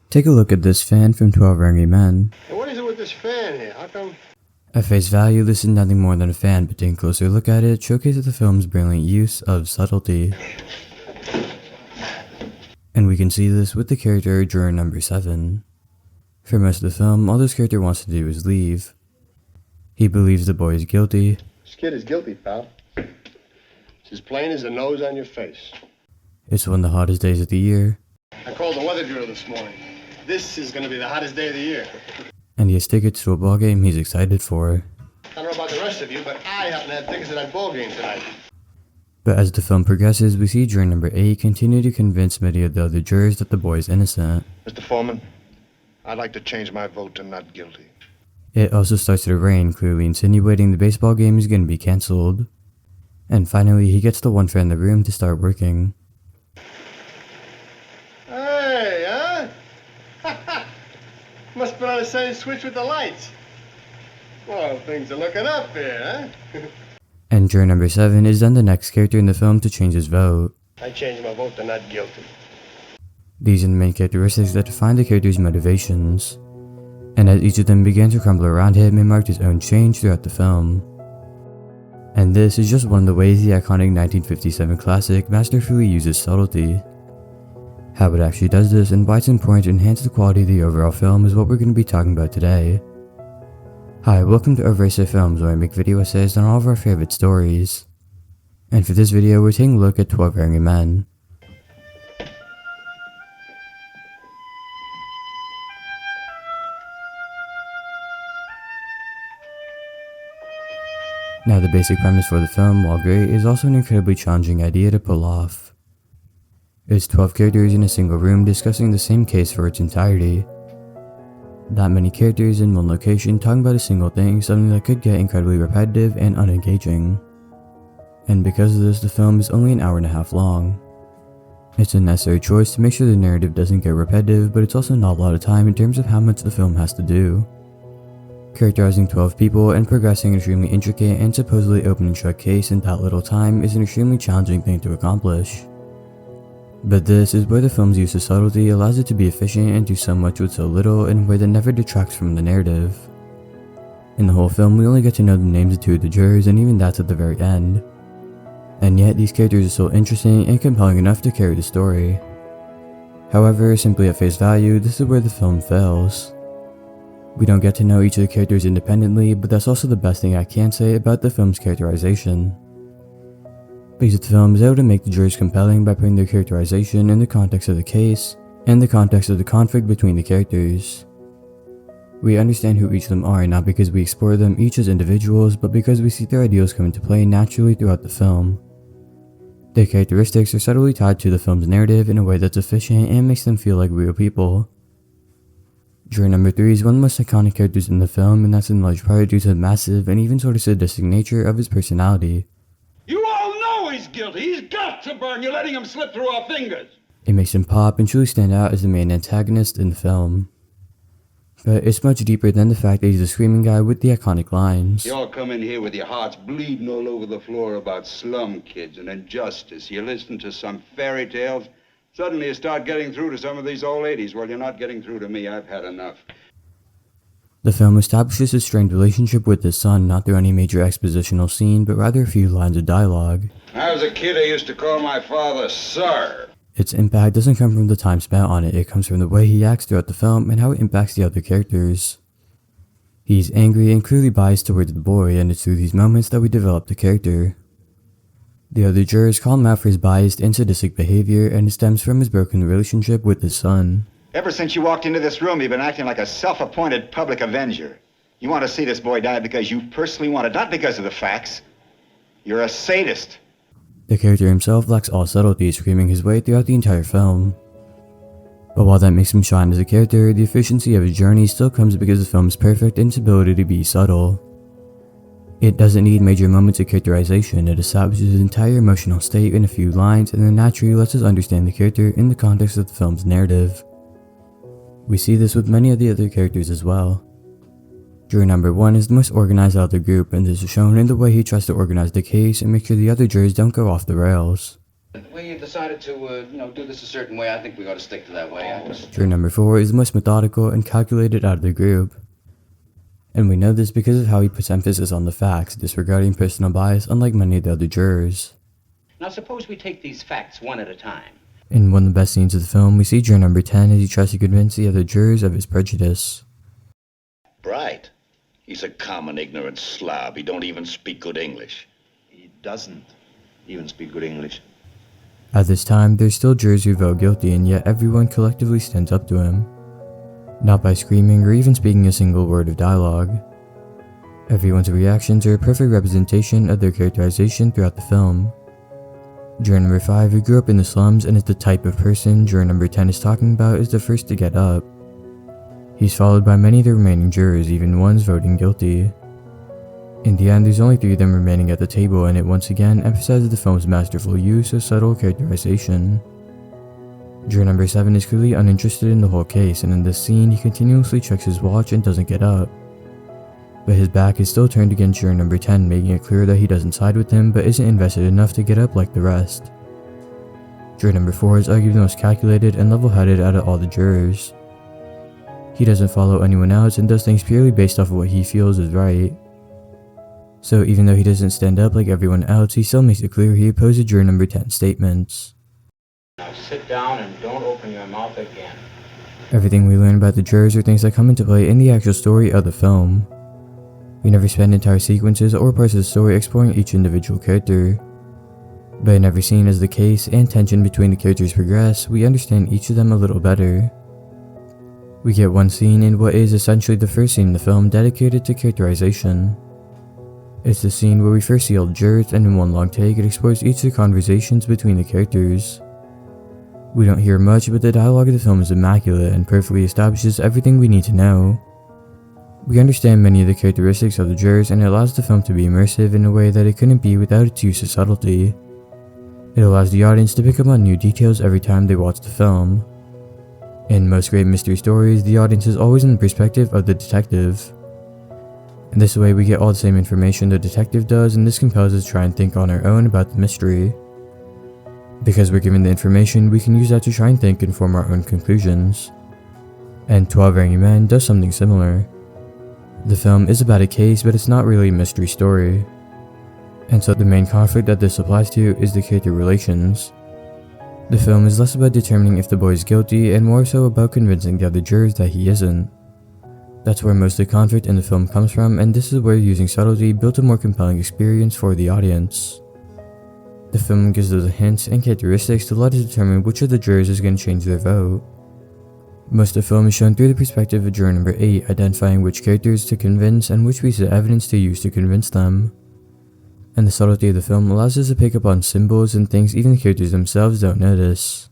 Take a look at this fan from 12 Angry Men. Hey, what is it with this fan here? How come? At face value, this is nothing more than a fan, but taking a closer look at it showcases the film's brilliant use of subtlety. And we can see this with the character juror number 7. For most of the film, all this character wants to do is leave. He believes the boy is guilty. This kid is guilty, pal. It's as plain as the nose on your face. It's one of the hottest days of the year. I called the weather drill this morning. This is going to be the hottest day of the year. And he has tickets to a ball game he's excited for. I don't know about the rest of you, but I happen to have tickets to that ball game tonight. But as the film progresses, we see juror number 8 continue to convince many of the other jurors that the boy is innocent. Mr. Foreman, I'd like to change my vote to not guilty. It also starts to rain, clearly insinuating the baseball game is going to be cancelled. And finally, he gets the one friend in the room to start working. Hey, huh? Must put on the same switch with the lights. Well, things are looking up here, huh? And juror number 7 is then the next character in the film to change his vote. I changed my vote to not guilty. These are the main characteristics that define the character's motivations. And as each of them began to crumble around him, it marked his own change throughout the film. And this is just one of the ways the iconic 1957 classic masterfully uses subtlety. How it actually does this and why it's important to enhance the quality of the overall film is what we're going to be talking about today. Hi, welcome to Overracer Films, where I make video essays on all of our favorite stories. And for this video, we're taking a look at 12 Angry Men. Now, the basic premise for the film, while great, is also an incredibly challenging idea to pull off. It's 12 characters in a single room discussing the same case for its entirety. That many characters in one location talking about a single thing, something that could get incredibly repetitive and unengaging. And because of this, the film is only an hour and a half long. It's a necessary choice to make sure the narrative doesn't get repetitive, but it's also not a lot of time in terms of how much the film has to do. Characterizing 12 people and progressing an extremely intricate and supposedly open and shut case in that little time is an extremely challenging thing to accomplish. But this is where the film's use of subtlety allows it to be efficient and do so much with so little in a way that never detracts from the narrative. In the whole film, we only get to know the names of 2 of the jurors, and even that's at the very end. And yet, these characters are still interesting and compelling enough to carry the story. However, simply at face value, this is where the film fails. We don't get to know each of the characters independently, but that's also the best thing I can say about the film's characterization. Because the film is able to make the jurors compelling by putting their characterization in the context of the case, and the context of the conflict between the characters. We understand who each of them are not because we explore them each as individuals, but because we see their ideals come into play naturally throughout the film. Their characteristics are subtly tied to the film's narrative in a way that's efficient and makes them feel like real people. Juror number 3 is one of the most iconic characters in the film, and that's in large part due to the massive and even sort of sadistic nature of his personality. You all know he's guilty. He's got to burn. You're letting him slip through our fingers. It makes him pop and truly stand out as the main antagonist in the film. But it's much deeper than the fact that he's a screaming guy with the iconic lines. You all come in here with your hearts bleeding all over the floor about slum kids and injustice. You listen to some fairy tales. Suddenly you start getting through to some of these old ladies. Well, you're not getting through to me. I've had enough. The film establishes a strained relationship with his son, not through any major expositional scene, but rather a few lines of dialogue. When I was a kid, I used to call my father Sir. Its impact doesn't come from the time spent on it, it comes from the way he acts throughout the film and how it impacts the other characters. He's angry and clearly biased towards the boy, and it's through these moments that we develop the character. The other jurors call him out for his biased and sadistic behavior, and it stems from his broken relationship with his son. Ever since you walked into this room, you've been acting like a self-appointed public avenger. You want to see this boy die because you personally want it, not because of the facts. You're a sadist. The character himself lacks all subtlety, screaming his way throughout the entire film. But while that makes him shine as a character, the efficiency of his journey still comes because the film is perfect in its ability to be subtle. It doesn't need major moments of characterization, it establishes his entire emotional state in a few lines and then naturally lets us understand the character in the context of the film's narrative. We see this with many of the other characters as well. Juror number 1 is the most organized out of the group, and this is shown in the way he tries to organize the case and make sure the other jurors don't go off the rails. We decided to, do this a certain way. I think we ought to stick to that way. Juror number 4 is the most methodical and calculated out of the group. And we know this because of how he puts emphasis on the facts, disregarding personal bias, unlike many of the other jurors. Now suppose we take these facts one at a time. In one of the best scenes of the film, we see juror number 10 as he tries to convince the other jurors of his prejudice. Bright. He's a common ignorant slob. He don't even speak good English. He doesn't even speak good English. At this time, there's still jurors who vote guilty, and yet everyone collectively stands up to him. Not by screaming or even speaking a single word of dialogue. Everyone's reactions are a perfect representation of their characterization throughout the film. Juror number 5, who grew up in the slums and is the type of person juror number 10 is talking about, is the first to get up. He's followed by many of the remaining jurors, even ones voting guilty. In the end, there's only 3 of them remaining at the table, and it once again emphasizes the film's masterful use of subtle characterization. Juror number 7 is clearly uninterested in the whole case, and in this scene, he continuously checks his watch and doesn't get up. But his back is still turned against juror number 10, making it clear that he doesn't side with him, but isn't invested enough to get up like the rest. Juror number 4 is arguably the most calculated and level-headed out of all the jurors. He doesn't follow anyone else and does things purely based off of what he feels is right. So even though he doesn't stand up like everyone else, he still makes it clear he opposes juror number 10's statements. Now sit down and don't open your mouth again. Everything we learn about the jurors are things that come into play in the actual story of the film. We never spend entire sequences or parts of the story exploring each individual character. But in every scene as the case and tension between the characters progress, we understand each of them a little better. We get one scene in what is essentially the first scene in the film dedicated to characterization. It's the scene where we first see all the jurors, and in one long take it explores each of the conversations between the characters. We don't hear much, but the dialogue of the film is immaculate and perfectly establishes everything we need to know. We understand many of the characteristics of the jurors, and it allows the film to be immersive in a way that it couldn't be without its use of subtlety. It allows the audience to pick up on new details every time they watch the film. In most great mystery stories, the audience is always in the perspective of the detective. In this way, we get all the same information the detective does, and this compels us to try and think on our own about the mystery. Because we're given the information, we can use that to try and think and form our own conclusions. And 12 Angry Men does something similar. The film is about a case, but it's not really a mystery story. And so the main conflict that this applies to is the character relations. The film is less about determining if the boy is guilty and more so about convincing the other jurors that he isn't. That's where most of the conflict in the film comes from, and this is where using subtlety built a more compelling experience for the audience. The film gives us the hints and characteristics to let us determine which of the jurors is going to change their vote. Most of the film is shown through the perspective of juror number 8, identifying which characters to convince and which pieces of evidence to use to convince them. And the subtlety of the film allows us to pick up on symbols and things even the characters themselves don't notice.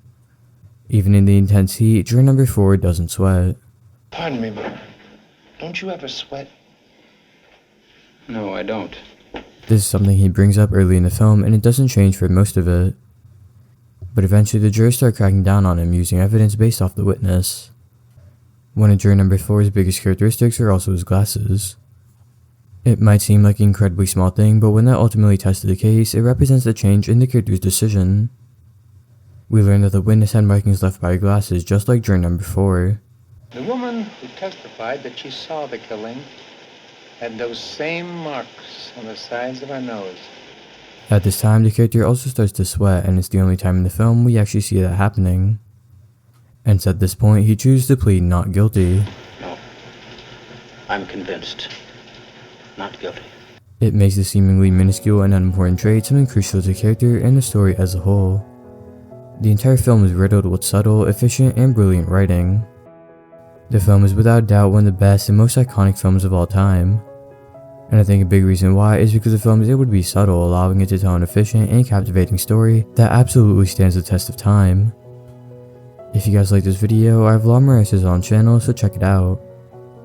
Even in the intense heat, juror number 4 doesn't sweat. Pardon me, but don't you ever sweat? No, I don't. This is something he brings up early in the film, and it doesn't change for most of it. But eventually the jurors start cracking down on him using evidence based off the witness. One of juror number 4's biggest characteristics are also his glasses. It might seem like an incredibly small thing, but when that ultimately tested the case, it represents a change in the character's decision. We learn that the witness had markings left by her glasses, just like juror number 4. The woman who testified that she saw the killing had those same marks on the sides of her nose. At this time, the character also starts to sweat, and it's the only time in the film we actually see that happening. And at this point, he chooses to plead not guilty. No. I'm convinced. Not guilty. It makes the seemingly minuscule and unimportant trait something crucial to the character and the story as a whole. The entire film is riddled with subtle, efficient, and brilliant writing. The film is without doubt one of the best and most iconic films of all time. And I think a big reason why is because the film is able to be subtle, allowing it to tell an efficient and captivating story that absolutely stands the test of time. If you guys like this video, I have a lot more answers on the channel, so check it out.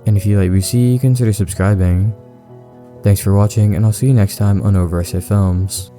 And if you like what you see, consider subscribing. Thanks for watching, and I'll see you next time on Over I Say Films.